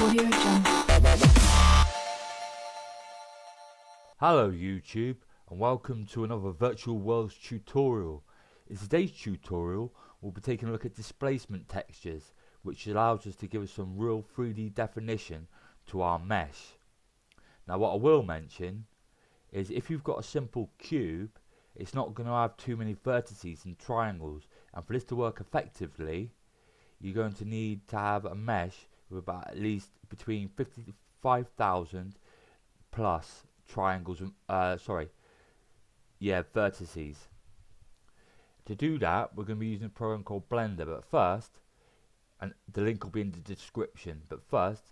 Audio Jungle. Hello YouTube, and welcome to another Virtual Worlds tutorial. In today's tutorial we'll be taking a look at displacement textures, which allows us to give us some real 3D definition to our mesh. Now what I will mention is if you've got a simple cube, it's not going to have too many vertices and triangles, and for this to work effectively you're going to need to have a mesh with about at least between 55,000 plus triangles, vertices. To do that we're going to be using a program called Blender, but first, and the link will be in the description, but first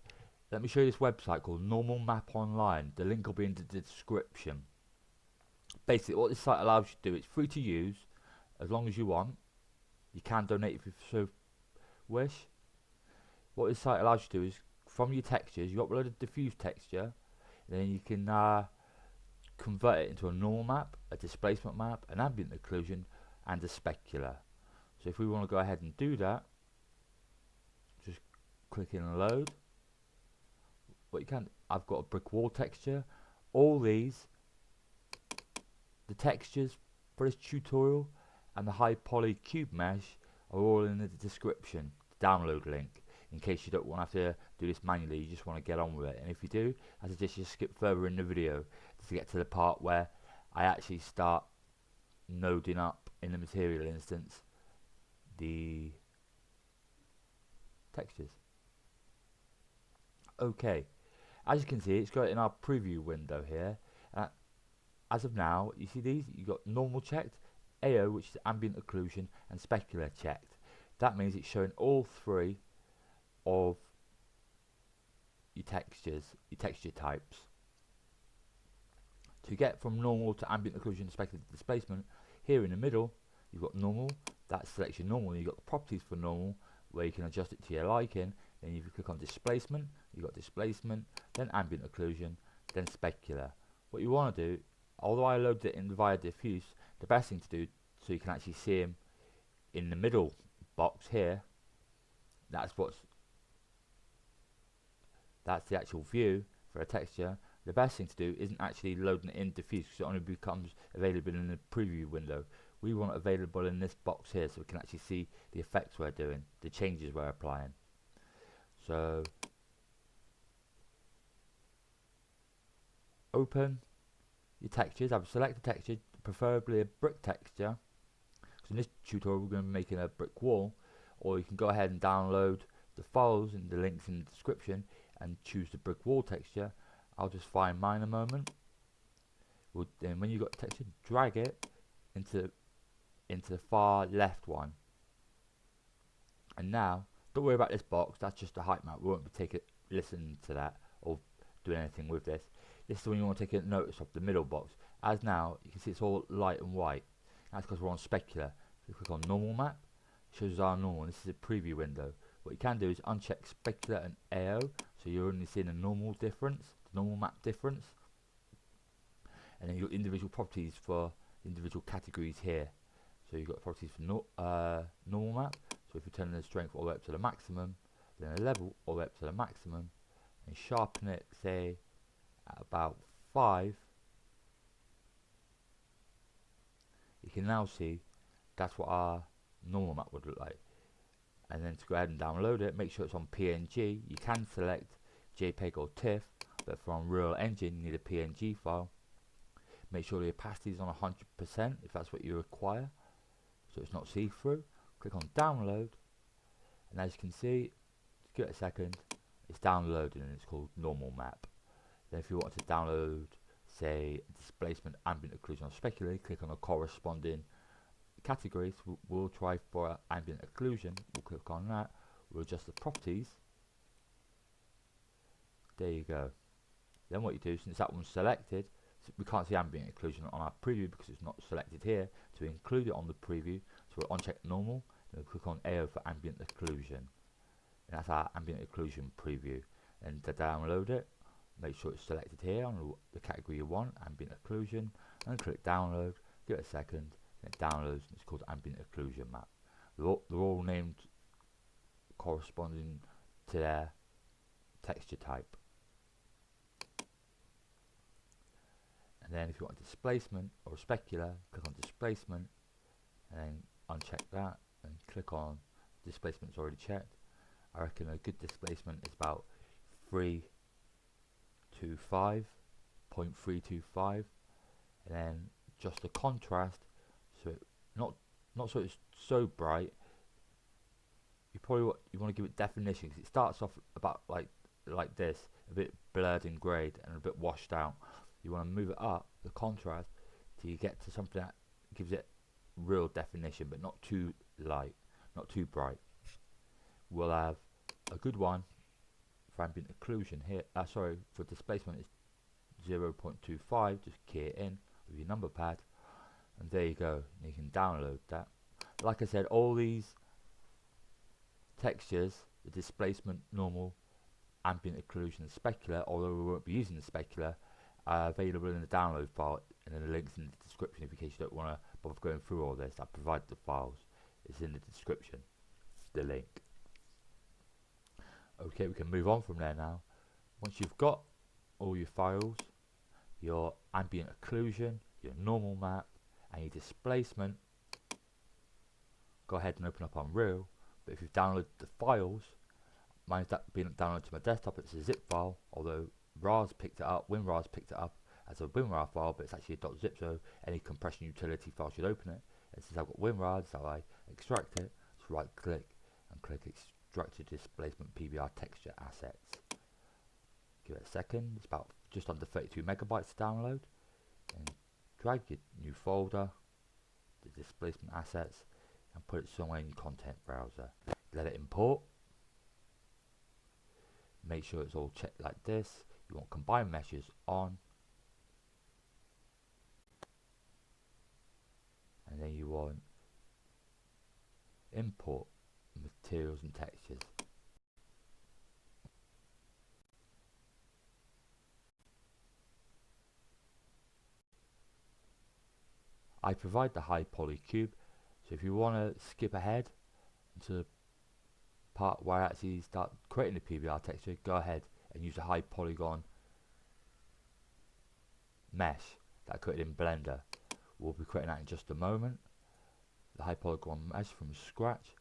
let me show you this website called Normal Map Online. The link will be in the description. Basically what this site allows you to do, it's free to use as long as you want. You can donate if you so wish. What this site allows you to do is from your textures you upload a diffuse texture, and then you can convert it into a normal map, a displacement map, an ambient occlusion, and a specular. So if we want to go ahead and do that, just click in load. What you can, I've got a brick wall texture. All these, the textures for this tutorial and the high poly cube mesh are all in the description, the download link, in case you don't want to have to do this manually, you just want to get on with it. And if you do, I suggest you skip further in the video to get to the part where I actually start noding up in the material instance the textures. Okay, as you can see it's got it in our preview window here. As of now you see these, you've got normal checked, AO which is ambient occlusion, and specular checked. That means it's showing all three of your textures, your texture types. To get from normal to ambient occlusion, specular displacement, here in the middle you've got normal, that selects your normal. You've got the properties for normal where you can adjust it to your liking. Then if you click on displacement, you've got displacement, then ambient occlusion, then specular. What you want to do, although I loaded it in via diffuse, the best thing to do so you can actually see them in the middle box here, that's the actual view for a texture. The best thing to do isn't actually loading it in diffuse, because it only becomes available in the preview window. We want it available in this box here so we can actually see the effects we're doing, the changes we're applying. So open your textures, I would select a texture, preferably a brick texture. So in this tutorial we're going to be making a brick wall, or you can go ahead and download the files and the links in the description and choose the brick wall texture. I'll just find mine a moment. Then when you've got the texture, drag it into the far left one. And now don't worry about this box, that's just a height map. We won't be listening to that or doing anything with this. This is when you want to take a notice of the middle box. As now you can see it's all light and white. That's because we're on specular. So you click on normal map, it shows our normal. This is a preview window. What you can do is uncheck specular and AO, so you're only seeing a normal difference, the normal map difference, and then you've got individual properties for individual categories here. So you've got properties for normal map. So if you turn the strength all the way up to the maximum, then the level all the way up to the maximum, and sharpen it say at about 5, you can now see that's what our normal map would look like. And then to go ahead and download it, make sure it's on PNG. You can select JPEG or TIFF, but for Unreal Engine you need a PNG file. Make sure the opacity is on 100% if that's what you require, so it's not see-through. Click on download, and as you can see, give it a second, it's downloading and it's called normal map. Then if you want to download say displacement, ambient occlusion, or specular, click on a corresponding categories. We'll try for ambient occlusion, we'll click on that, we'll adjust the properties, there you go. Then what you do, since that one's selected, so we can't see ambient occlusion on our preview because it's not selected here, so we include it on the preview. So we'll uncheck normal, then we'll click on AO for ambient occlusion, and that's our ambient occlusion preview. And to download it, make sure it's selected here on the category you want, ambient occlusion, and click download, give it a second, and it downloads, and it's called ambient occlusion map. They're all named corresponding to their texture type. And then if you want displacement or specular, click on displacement and then uncheck that and click on displacement. It's already checked. I reckon a good displacement is about 0.325, and then just the contrast, so it not so it's so bright. You probably want to give it definition, because it starts off about like this, a bit blurred and greyed and a bit washed out. You want to move it up, the contrast, till you get to something that gives it real definition, but not too light, not too bright. We'll have a good one for ambient occlusion here. Sorry, for displacement it's 0.25. Just key it in with your number pad, and there you go. You can download that. Like I said, all these textures, the displacement, normal, ambient occlusion, and specular, although we won't be using the specular, are available in the download file, and then the links in the description in case you don't want to bother going through all this. I provide the files. It's in the description, the link. Okay, we can move on from there now. Once you've got all your files, your ambient occlusion, your normal map, and your displacement, go ahead and open up Unreal. But if you've downloaded the files, mine's been downloaded to my desktop. It's a zip file, although WinRAR's picked it up as a WinRAR file, but it's actually a .zip, so any compression utility file should open it. And since I've got WinRAR, that's how I extract it. Just right click and click extract to displacement PBR texture assets. Give it a second. It's about just under 32 megabytes to download, and drag your new folder, the displacement assets, and put it somewhere in your content browser. Let it import. Make sure it's all checked like this. You want combine meshes on, and then you want import materials and textures. I provide the high poly cube, so if you want to skip ahead to the part where I actually start creating the PBR texture, go ahead and use a high polygon mesh that I created in Blender. We'll be creating that in just a moment. The high polygon mesh from scratch,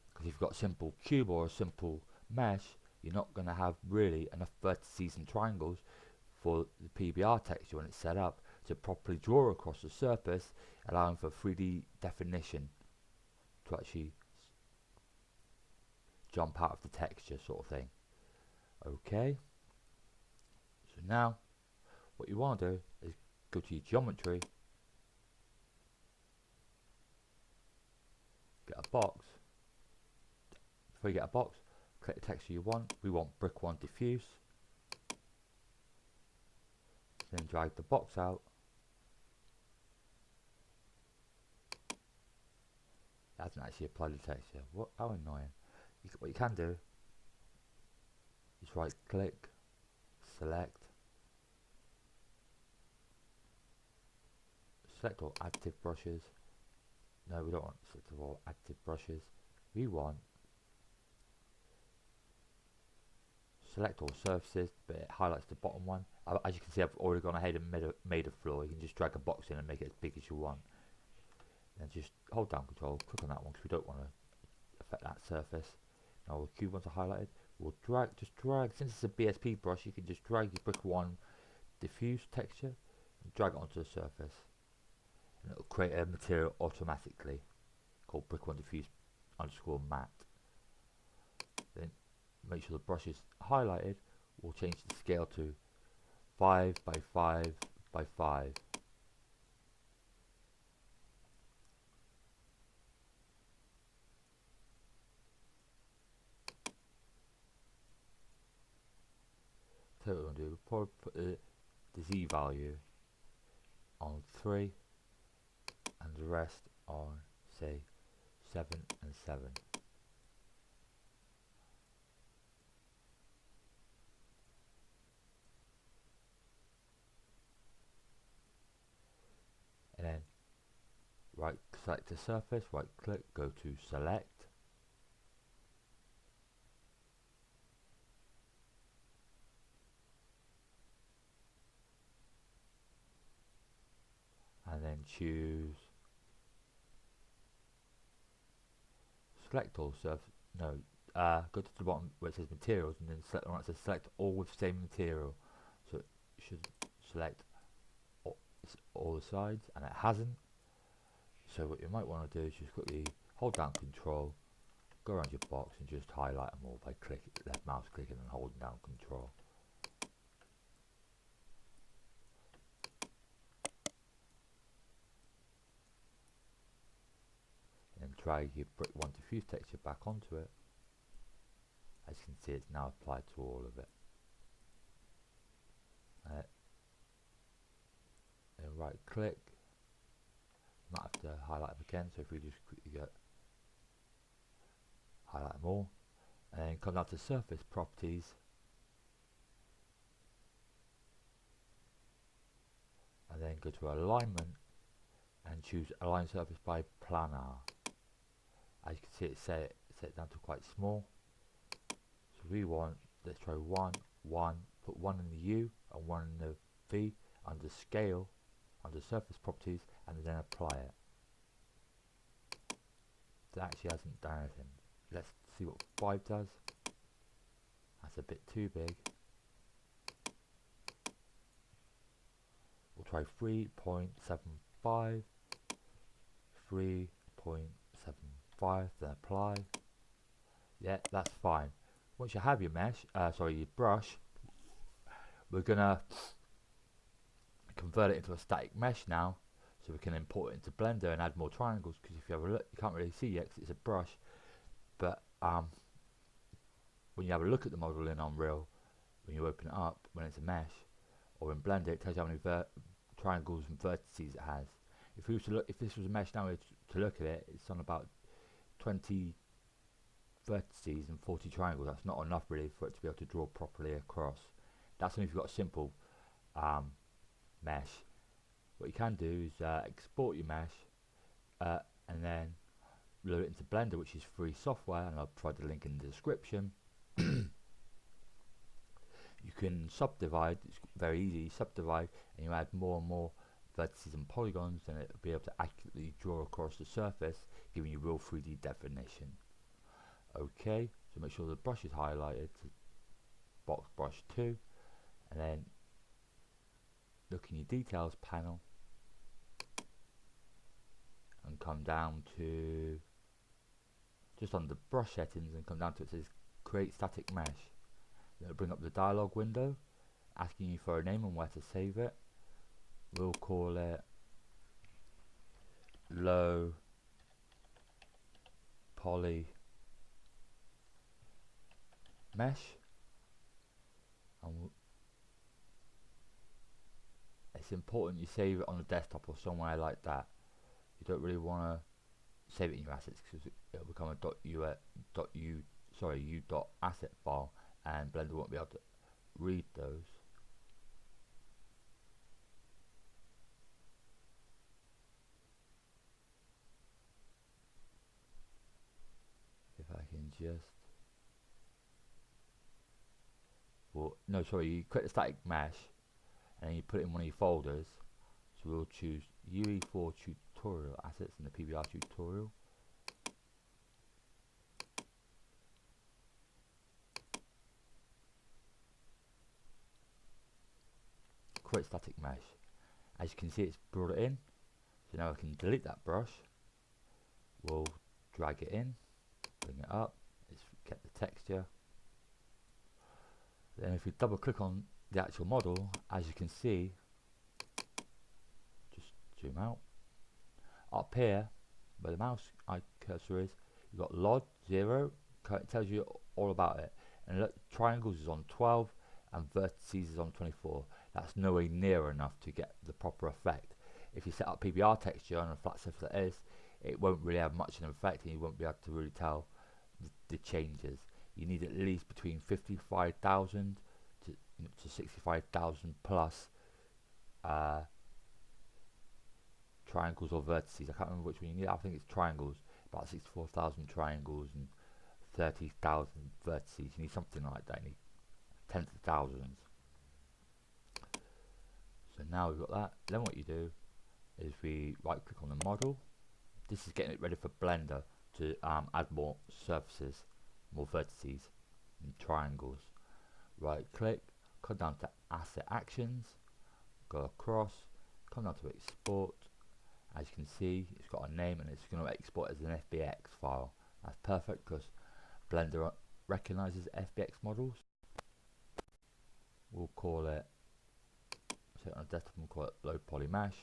because if you've got a simple cube or a simple mesh, you're not going to have really enough vertices and triangles for the PBR texture when it's set up to properly draw across the surface, allowing for 3D definition to actually jump out of the texture, sort of thing. Okay, so now what you want to do is go to your geometry, get a box. Before you get a box, click the texture you want. We want brick 1 diffuse, then drag the box out. That hasn't actually applied the texture. What? How annoying. What you can do is right click, select all active brushes. No, we don't want select all active brushes. We want select all surfaces, but it highlights the bottom one. As you can see, I've already gone ahead and made a floor. You can just drag a box in and make it as big as you want. And just hold down control, click on that one, because we don't want to affect that surface. Now the cube ones are highlighted. We'll just drag, since it's a BSP brush, you can just drag your brick 1 diffuse texture and drag it onto the surface, and it'll create a material automatically called brick 1 diffuse underscore matte. Then make sure the brush is highlighted. We'll change the scale to 5 by 5 by 5. So what we're going to do, we'll probably put the Z value on 3 and the rest on, say, 7 and 7. And then select the surface, right click, go to select, then choose select all surface. No, go to the bottom where it says materials, and then select the one that says select all with same material. So it should select all the sides, and it hasn't. So what you might want to do is just quickly hold down Control, go around your box, and just highlight them all by left mouse clicking and holding down Control. And drag your brick one diffuse texture back onto it. As you can see, it's now applied to all of it. And right click, might have to highlight them again, so if we just quickly go highlight them all, and then come down to surface properties, and then go to alignment and choose align surface by planar. As you can see, it's set it down to quite small, so we want, let's try 1, 1, put 1 in the U and 1 in the V, under scale, under surface properties, and then apply it. That actually hasn't done anything. Let's see what 5 does. That's a bit too big. We'll try 3.75, 3.75, then apply. Yeah, that's fine. Once you have your mesh, your brush, we're gonna convert it into a static mesh now, so we can import it into Blender and add more triangles, because if you have a look, you can't really see yet because it's a brush, but when you have a look at the model in Unreal, when you open it up, when it's a mesh, or in Blender, it tells you how many triangles and vertices it has. If we were to look, if this was a mesh now, to look at it, it's on about 20 vertices and 40 triangles. That's not enough really for it to be able to draw properly across. That's only if you've got a simple mesh. What you can do is export your mesh and then load it into Blender, which is free software, and I'll provide the link in the description. You can subdivide, it's very easy, subdivide, and you add more and more vertices and polygons, and it'll be able to accurately draw across the surface, giving you real 3D definition. Okay, so make sure the brush is highlighted, box brush 2, and then look in your details panel and come down to just on the brush settings and come down to it says create static mesh. It'll bring up the dialog window asking you for a name and where to save it. We'll call it low poly mesh, and it's important you save it on the desktop or somewhere like that. You don't really want to save it in your assets because it'll become a u.asset file, and Blender won't be able to read those. If I can just, you create a static mesh and then you put it in one of your folders. So we'll choose UE4 tutorial assets in the PBR tutorial. Create static mesh. As you can see, it's brought it in. So now I can delete that brush. We'll drag it in, bring it up. Let's get the texture. Then if we double click on the actual model, as you can see, just zoom out. Up here, where the mouse cursor is, you've got LOD 0. It tells you all about it. And look, triangles is on 12 and vertices is on 24. That's nowhere near enough to get the proper effect. If you set up PBR texture on a flat surface like this, it won't really have much of an effect, and you won't be able to really tell the changes. You need at least between 55,000 to 65,000 plus triangles or vertices. I can't remember which one you need. I think it's triangles, about 64,000 triangles and 30,000 vertices. You need something like that. You need tens of thousands. So now we've got that. Then what you do is we right click on the model. This is getting it ready for Blender to add more surfaces, more vertices and triangles. Right click, come down to asset actions, go across, come down to export. As you can see, it's got a name and it's going to export as an FBX file. That's perfect because Blender recognizes FBX models. We'll call it, so on a desktop we'll call it low poly mesh.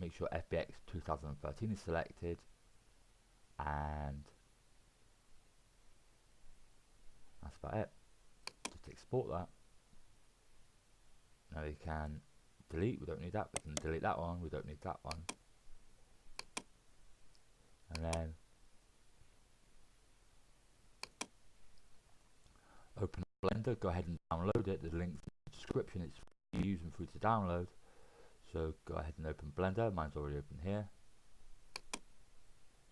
Make sure FBX 2013 is selected, and that's about it. Just export that. Now we can delete, we don't need that, we can delete that one, we don't need that one. And then open Blender, go ahead and download it. There's links in the description, it's free to use and free to download. So go ahead and open Blender, mine's already open here.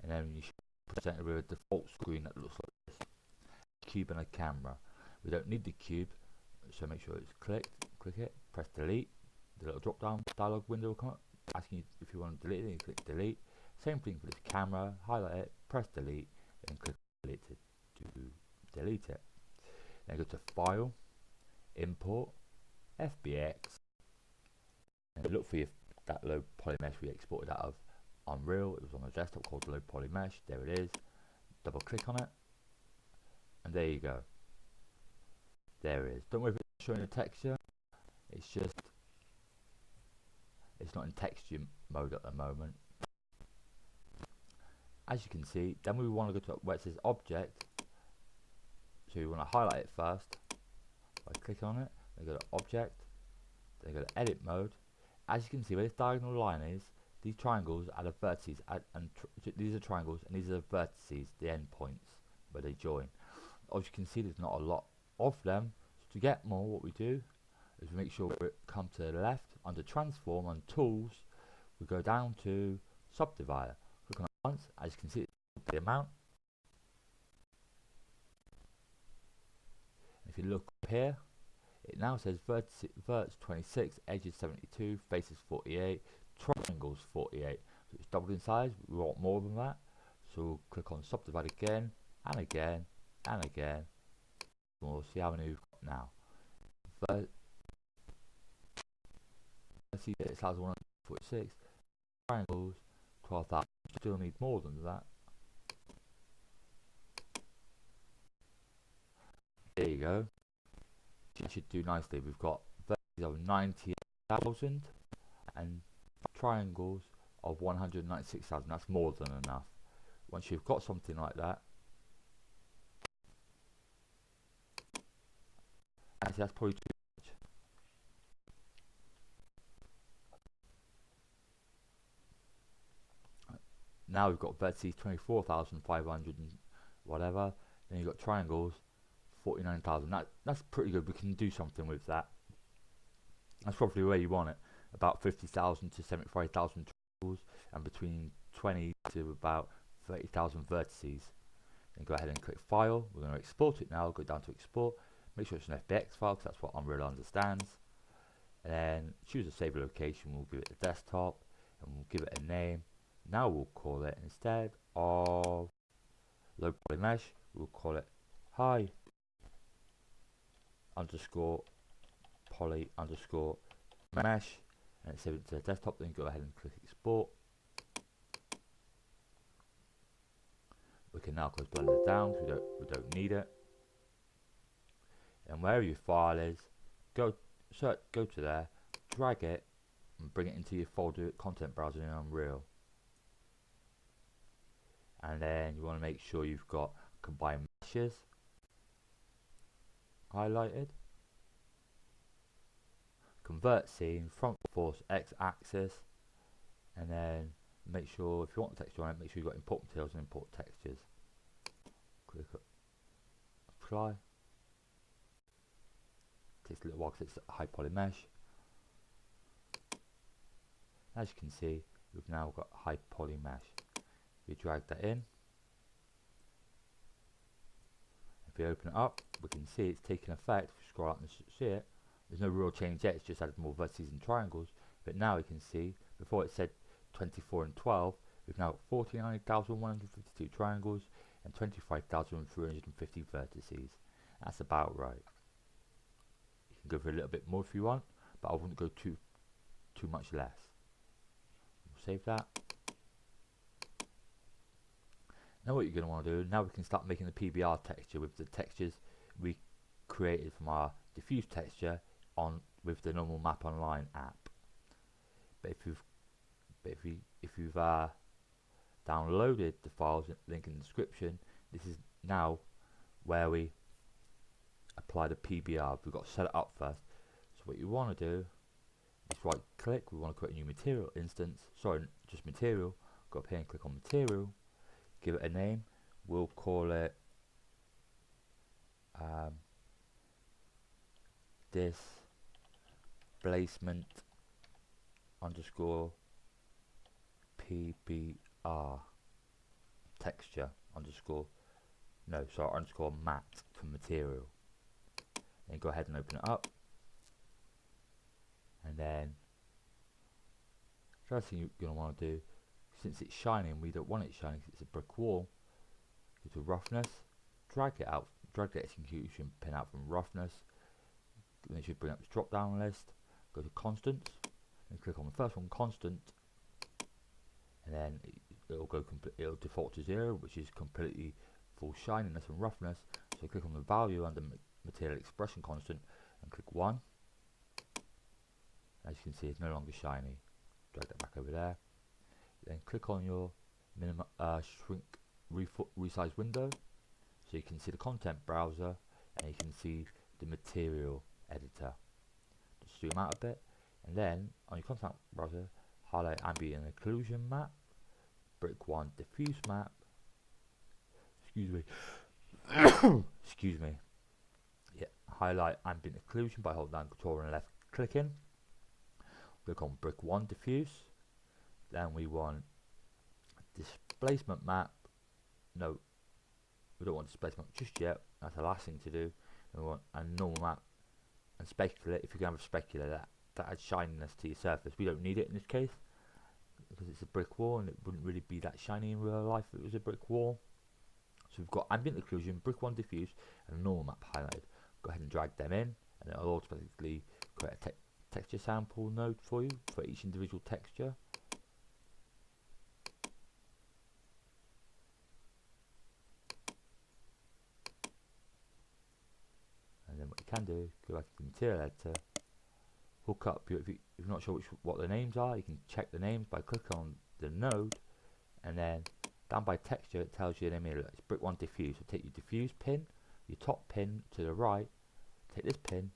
And then you should be presented with a default screen that looks like this. Cube and a camera. We don't need the cube, so make sure it's clicked, click it, press delete. The little drop down dialog window will come up asking you if you want to delete it, you click delete. Same thing for this camera, highlight it, press delete, and click delete it to delete it. Then go to File, Import, FBX, and look for that low poly mesh we exported out of Unreal. It was on the desktop called low poly mesh. There it is. Double click on it, and there you go. There it is. Don't worry if it's showing a texture. It's just it's not in texture mode at the moment. As you can see, then we want to go to where it says Object. So we want to highlight it first by clicking on it. Then go to Object. Then go to Edit Mode. As you can see, where this diagonal line is, these triangles are the vertices, these are triangles, and these are the vertices, the end points where they join. As you can see, there's not a lot of them. So to get more, what we do is we make sure we come to the left under Transform on Tools. We go down to Subdivider. Click on it once. As you can see, it's the amount. If you look up here, it now says verts 26, edges 72, faces 48, triangles 48. So it's doubled in size. We want more than that. So we'll click on Subdivide again and again and again. And we'll see how many we've got now. Let's see that it says 146. Triangles 12,000. Still need more than that. There you go. It should do nicely. We've got vertices of 90,000 and triangles of 196,000. That's more than enough. Once you've got something like that, actually that's probably too much. Now we've got vertices 24,500 and whatever. Then you've got triangles 49,000. That's pretty good. We can do something with that. That's probably where you want it. About 50,000 to 75,000 triangles and between 20 to about 30,000 vertices. Then go ahead and click File. We're going to export it now. Go down to Export. Make sure it's an FBX file because that's what Unreal understands. And then choose a save location. We'll give it a desktop and we'll give it a name. Now we'll call it, instead of low poly mesh, we'll call it high underscore poly underscore mesh, and save it to the desktop. Then go ahead and click export. We can now close Blender down because we don't need it. And wherever your file is, go to there, drag it, and bring it into your folder content browser in Unreal. And then you want to make sure you've got combine meshes highlighted, convert scene, front force x-axis, and then make sure if you want the texture on it, make sure you've got import materials and import textures. Click apply. Takes a little while because it's a high poly mesh. As you can see, we've now got high poly mesh. We drag that in. If we open it up, we can see it's taking effect. If we scroll up and see it, there's no real change yet. It's just added more vertices and triangles. But now you can see, before it said 24 and 12, we've now got 49,152 triangles and 25,350 vertices. That's about right. You can go for a little bit more if you want, but I wouldn't go too much less. We'll save that. Now what you're going to want to do, now we can start making the PBR texture with the textures we created from our diffuse texture on with the normal Map Online app. But if you've downloaded the files, link in the description, this is now where we apply the PBR. We've got to set it up first. So what you want to do is right click, we want to create a new material instance, sorry, just material, go up here and click on material, give it a name, we'll call it Displacement underscore PBR Texture underscore matte for material. Then go ahead and open it up, and then first thing you're going to want to do, since it's shining, we don't want it shining because it's a brick wall, go to roughness, drag it out, drag the execution pin out from roughness, then it should bring up this drop down list, go to constants and click on the first one, constant, and then it'll default to 0, which is completely full shininess and roughness. So click on the value under material expression constant and click 1. As you can see, it's no longer shiny. Drag that back over there. Then click on your shrink resize window, so you can see the content browser and you can see the material editor. Just zoom out a bit, and then on your content browser, highlight ambient occlusion map, brick 1 diffuse map. Excuse me. Excuse me. Yeah, highlight ambient occlusion by holding down Control and left clicking. Click on brick 1 diffuse. Then we want displacement map. No, we don't want displacement just yet. That's the last thing to do. And we want a normal map and specular. If you can have a specular, that adds shininess to your surface. We don't need it in this case because it's a brick wall, and it wouldn't really be that shiny in real life if it was a brick wall. So we've got ambient occlusion, brick 1 diffuse, and a normal map highlighted. Go ahead and drag them in, and it'll automatically create a texture sample node for you for each individual texture. And then what you can do, go back to the material editor, hook up if you're not sure what the names are, you can check the names by clicking on the node, and then down by texture it tells you the name. It's brick 1 diffuse. So take your diffuse pin, your top pin to the right, take this pin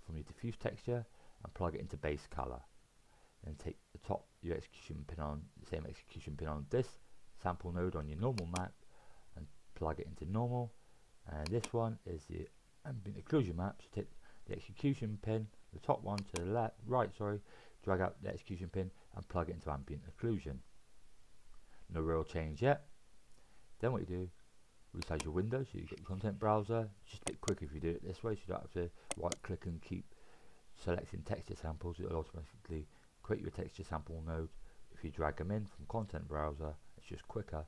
from your diffuse texture and plug it into base color. Then take the top, your execution pin on, the same execution pin on this sample node on your normal map, and plug it into normal. And this one is the ambient occlusion map. So take the execution pin, the top one to the left, right, sorry, drag out the execution pin and plug it into ambient occlusion. No real change yet. Then what you do, resize your window so you get your content browser. Just a bit quicker if you do it this way, so you don't have to right click and keep selecting texture samples. It will automatically create your texture sample node if you drag them in from content browser. It's just quicker.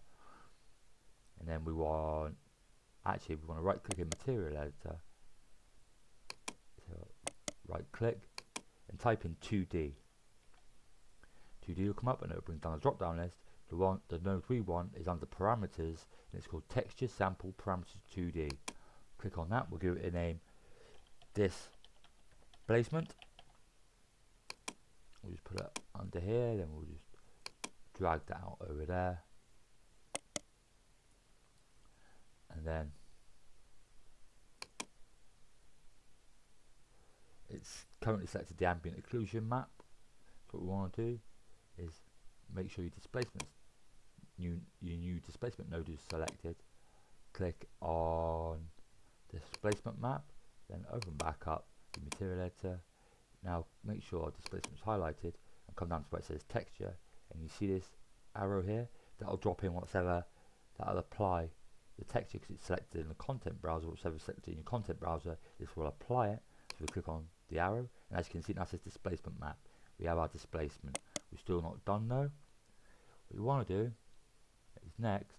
And then we want to right click in material editor, so right click and type in 2D. 2D will come up and it will bring down the drop down list. The node we want is under parameters, and it's called texture sample parameters 2D. Click on that, we'll give it a name, displacement. We'll just put it under here, then we'll just drag that out over there, and then it's currently selected the ambient occlusion map. So what we want to do is make sure your new displacement node is selected. Click on displacement map, then open back up the material editor. Now make sure displacement is highlighted and come down to where it says texture, and you see this arrow here, that'll drop in whatever, that'll apply the texture because it's selected in the content browser. Whatever selected in your content browser, this will apply it. So we click on the arrow, and as you can see, now it says displacement map. we have our displacement. We're still not done though. What you want to do is next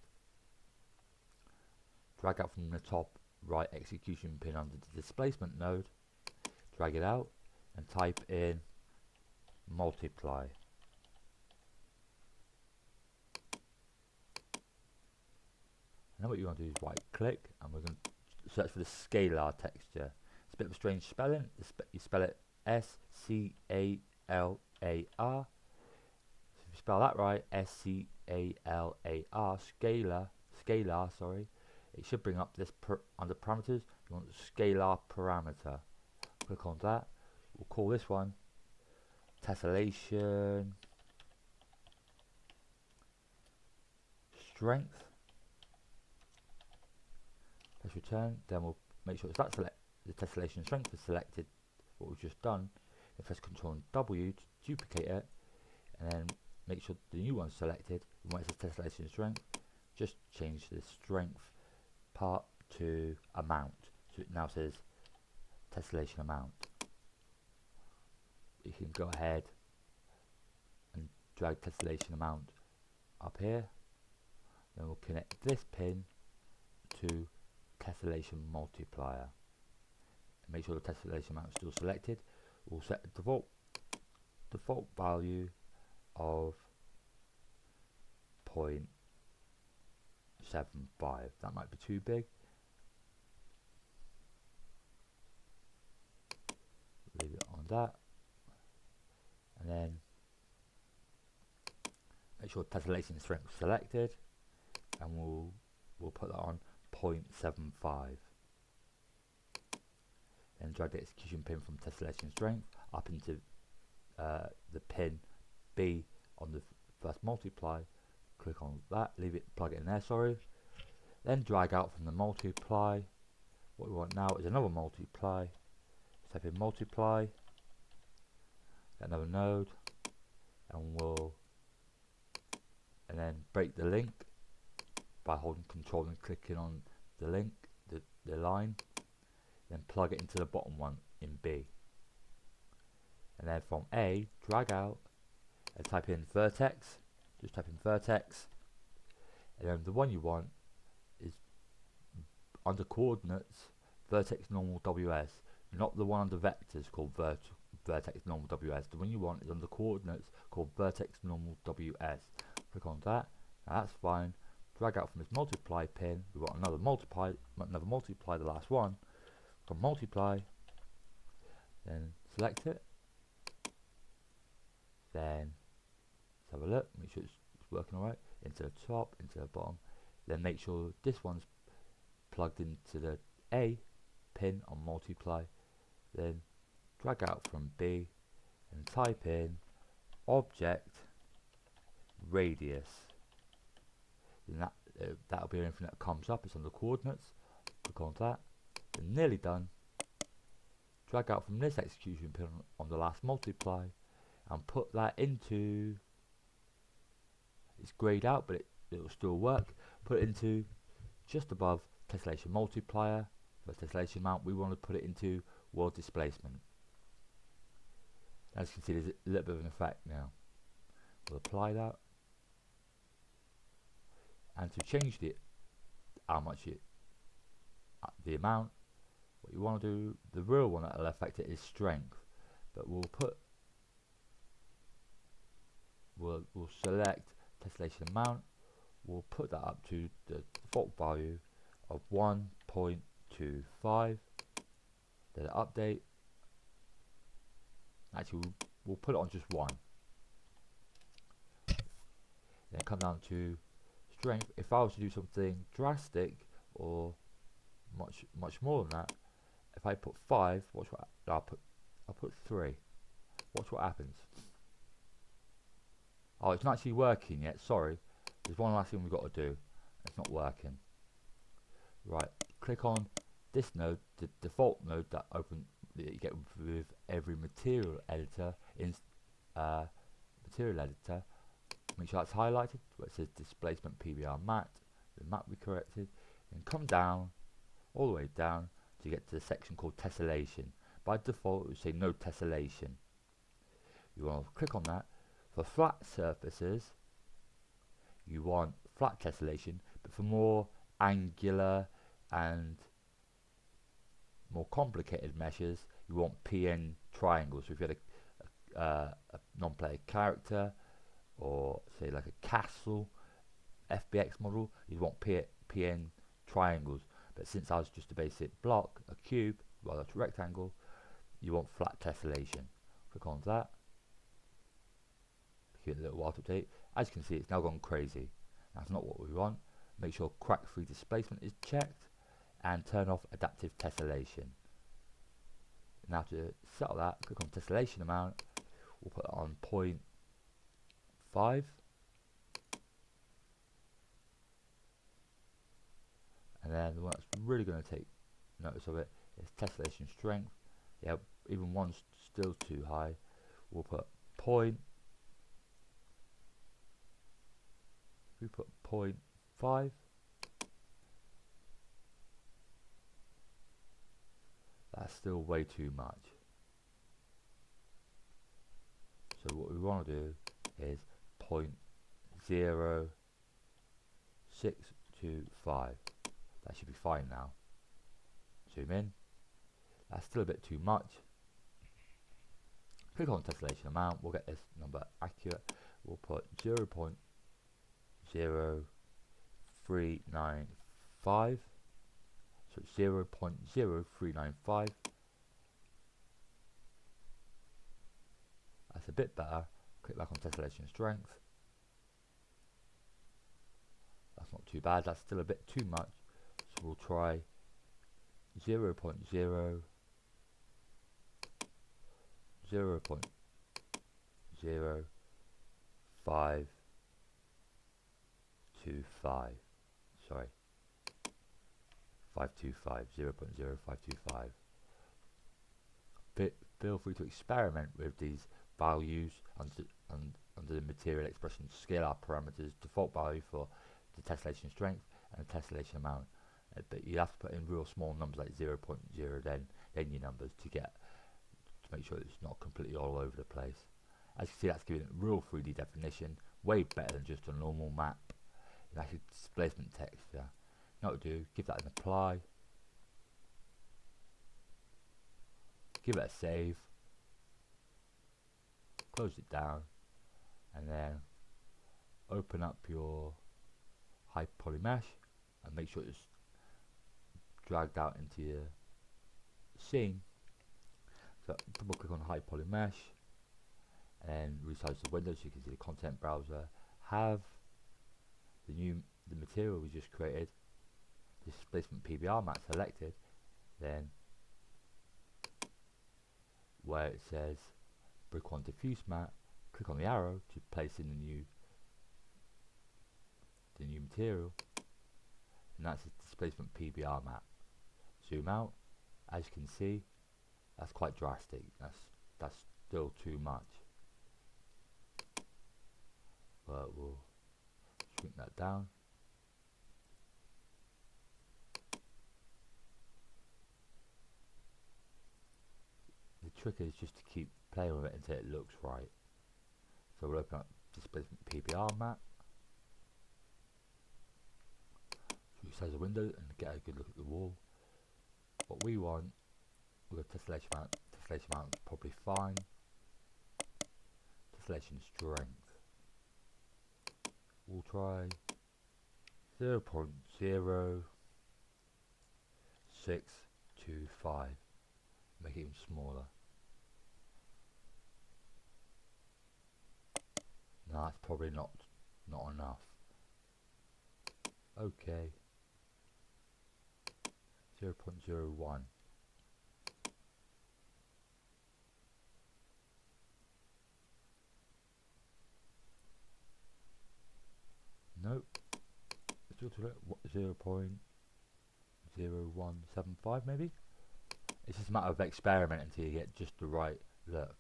drag out from the top right execution pin under the displacement node, drag it out and type in multiply. And then what you want to do is right click and we're going to search for the scalar texture. It's a bit of a strange spelling. You spell it S-C-A-L-A-R. So if you spell that right, S-C-A-L-A-R, scalar, sorry, it should bring up this under parameters. You want the scalar parameter. Click on that. We'll call this one tessellation strength. Press return. Then we'll make sure it's that the tessellation strength is selected. What we've just done. Then press Ctrl and W to duplicate it, and then make sure the new one's selected. And when it says tessellation strength, just change the strength part to amount. So it now says tessellation amount. You can go ahead and drag tessellation amount up here. Then we'll connect this pin to tessellation multiplier. And make sure the tessellation amount is still selected. We'll set the default value of 0.75. That might be too big. Leave it on that. And then make sure tessellation strength is selected, and we'll put that on 0.75. Then drag the execution pin from tessellation strength up into the pin B on the first multiply. Click on that, leave it, plug it in there, sorry. Then drag out from the multiply. What we want now is another multiply. Type in multiply, another node, and then break the link by holding Control and clicking on the link, the line, then plug it into the bottom one in B. And then from A, drag out and type in vertex. Just type in vertex, and then the one you want is under coordinates vertex normal WS, not the one under vectors called vertex normal WS. The one you want is under coordinates called vertex normal WS. Click on that. Now that's fine. Drag out from this multiply pin. We want another multiply, the last one. From multiply, then select it. Then let's have a look. Make sure it's working alright. Into the top, into the bottom. Then make sure this one's plugged into the A pin on multiply. Then drag out from B and type in object radius. Then that'll be everything that comes up. It's on the coordinates. Click on that. Then nearly done. Drag out from this execution pin on the last multiply and put that into, it's grayed out but it'll still work. Put it into just above tessellation multiplier. For tessellation amount, we want to put it into world displacement. As you can see, there's a little bit of an effect now. We'll apply that, and to change the amount, what you want to do, the real one that will affect it is strength, but we'll select tessellation amount. We'll put that up to the default value of 1.25. Then update. Actually, we'll put it on just 1. Then come down to strength. If I was to do something drastic or much more than that, if I put 5, watch what I'll put 3. Watch what happens. Oh, it's not actually working yet. Sorry. There's one last thing we've got to do. It's not working. Right. Click on this node, the default node that you get with every material editor in material editor. Make sure that's highlighted where it says displacement PBR matte. The matte we corrected. Then come down, all the way down to get to the section called tessellation. By default, it would say no tessellation. You want to click on that. For flat surfaces, you want flat tessellation, but for more angular and more complicated meshes, you want PN triangles. So if you had a non-player character, or say like a castle FBX model, you want PN triangles. But since I was just a basic block, a cube, rather a rectangle, you want flat tessellation. Click on that. Give it a little while to update. As you can see, it's now gone crazy. That's not what we want. Make sure crack-free displacement is checked and turn off adaptive tessellation. Now to settle that, click on tessellation amount. We'll put it on 0.5. And then the one that's really going to take notice of it is tessellation strength. Yeah, even one's still too high. We'll put we put 0.5. That's still way too much. So what we want to do is 0.0625. That should be fine now. Zoom in. That's still a bit too much. Click on tessellation amount. We'll get this number accurate. We'll put 0.0395. So 0.0395. That's a bit better. Click back on tessellation strength. That's not too bad. That's still a bit too much. So we'll try 0.00525. Sorry, 525, 0.0525. Feel free to experiment with these values under the material expression scalar parameters, default value for the tessellation strength and the tessellation amount. But you have to put in real small numbers like 0.0, then your numbers to make sure it's not completely all over the place. As you can see, that's giving it real 3D definition, way better than just a normal map. It's actually displacement texture. Now what to do, give that an apply, give it a save, close it down, and then open up your high poly mesh and make sure it's dragged out into your scene. So double click on high poly mesh and resize the window so you can see the content browser. Have the material we just created, displacement PBR map selected, then where it says brick 1 diffuse map, click on the arrow to place in the new material, and that's a displacement PBR map. Zoom out. As you can see, that's quite drastic. That's still too much, but we'll shrink that down. The trick is just to keep playing with it until it looks right. So we'll open up displacement PBR map, resize the window and get a good look at the wall. What we want, we'll go tessellation amount. Tessellation amount is probably fine. Tessellation strength, we'll try 0.0625. Make it even smaller. No, that's probably not enough. Okay. 0.01. Nope. Let's do 0.0175 maybe. It's just a matter of experimenting until you get just the right look.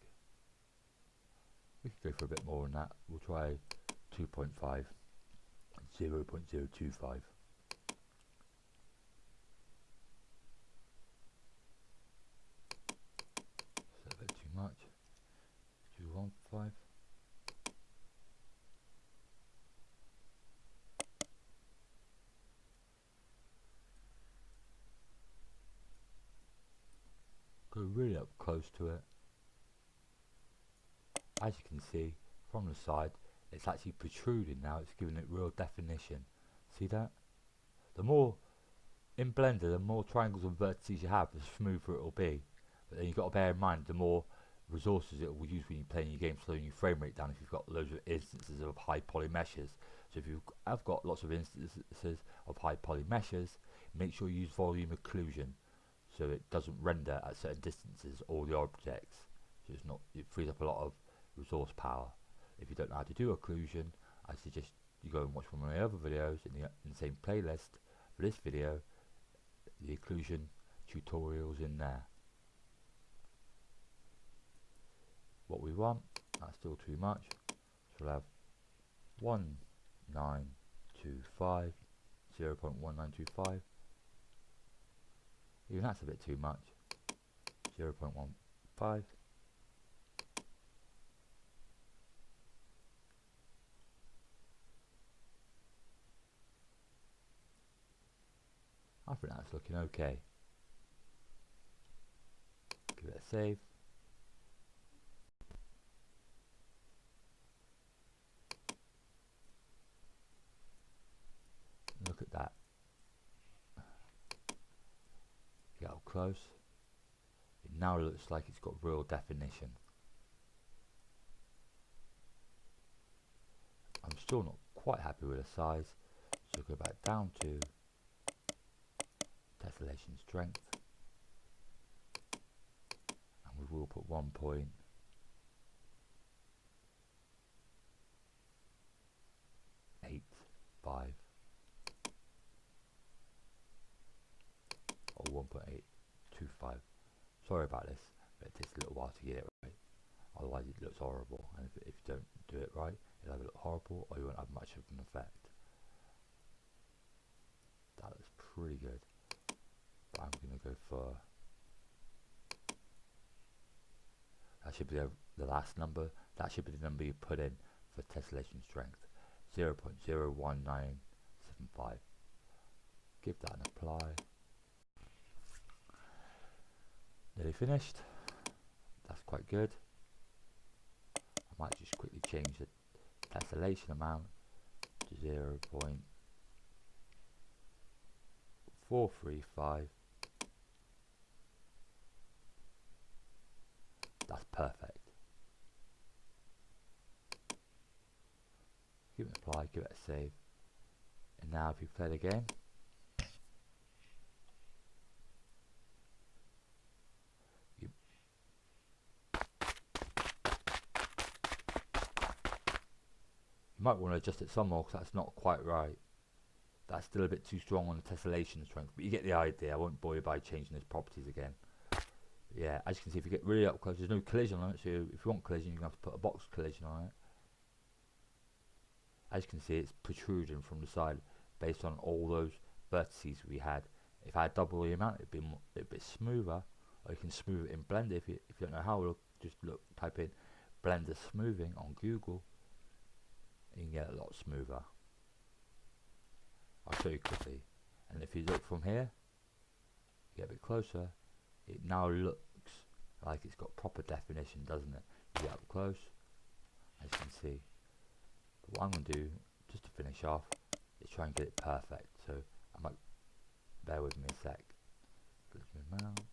We could go for a bit more than that. We'll try 2.5, 0.025. Is that a bit too much? 2.15. really up close to it. As you can see from the side, it's actually protruding now. It's giving it real definition. See that? The more in Blender, the more triangles and vertices you have, the smoother it will be. But then you've got to bear in mind the more resources it will use when you're playing your game, slowing your frame rate down if you've got loads of instances of high poly meshes. So if you have got lots of instances of high poly meshes, make sure you use volume occlusion so it doesn't render at certain distances all the objects. So it's not, it frees up a lot of resource power. If you don't know how to do occlusion, I suggest you go and watch one of my other videos in the same playlist for this video. The occlusion tutorials in there. What we want, that's still too much, so we'll have 1925, 0.1925. Even that's a bit too much. 0.15. I think that's looking okay. Give it a save. Look at that. Get up close. It now looks like it's got real definition. I'm still not quite happy with the size, so go back down to tessellation strength, and we will put 1.85 or 1.825. Sorry about this, but it takes a little while to get it right, otherwise it looks horrible, and if you don't do it right, it'll either look horrible or you won't have much of an effect. That looks pretty good. I'm going to go for, that should be the last number, that should be the number you put in for tessellation strength, 0.01975. Give that an apply. Nearly finished. That's quite good. I might just quickly change the tessellation amount to 0.435. That's perfect. Give it an apply, give it a save. And now if you play the game, you might want to adjust it some more because that's not quite right. That's still a bit too strong on the tessellation strength, but you get the idea. I won't bore you by changing those properties again. Yeah, as you can see, if you get really up close, there's no collision on it, so if you want collision, you're going to have to put a box collision on it. As you can see, it's protruding from the side based on all those vertices we had. If I had double the amount, it'd be a bit smoother, or you can smooth it in Blender. If you don't know how, just type in Blender smoothing on Google, and you can get a lot smoother. I'll show you quickly. And if you look from here, get a bit closer, it now looks like it's got proper definition, doesn't it? You get up close, as you can see. But what I'm going to do, just to finish off, is try and get it perfect. So I might, bear with me a sec. Click my mouse.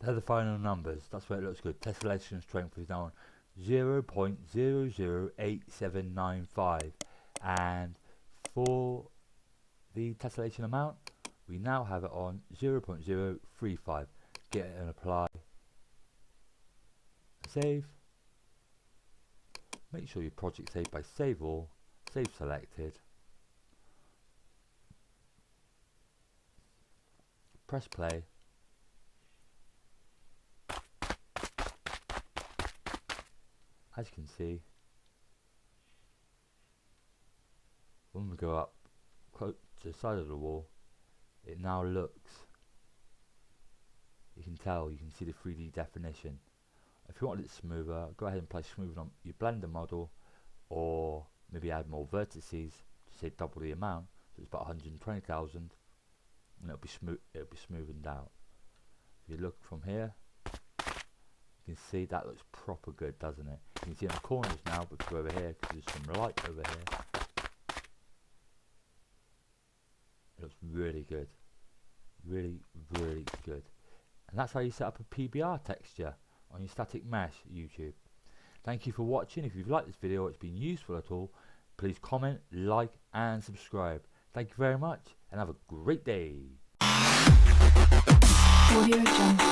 They're the final numbers. That's where it looks good. Tessellation strength is now on 0.008795, and for the tessellation amount we now have it on 0.035. Get it and apply. Save. Make sure your project saved by save all, save selected. Press play. As you can see, when we go up close to the side of the wall, it now looks, you can tell, you can see the 3D definition. If you want it smoother, go ahead and apply smoothing on your blender model, or maybe add more vertices to say double the amount, so it's about 120,000, and it'll be smoothened out. If you look from here, you can see that looks proper good, doesn't it? You can see in the corners now, but go over here because there's some light over here. It looks really good, really good. And that's how you set up a PBR texture on your static mesh YouTube. Thank you for watching. If you've liked this video or it's been useful at all, please comment, like and subscribe. Thank you very much and have a great day. Audio Jungle.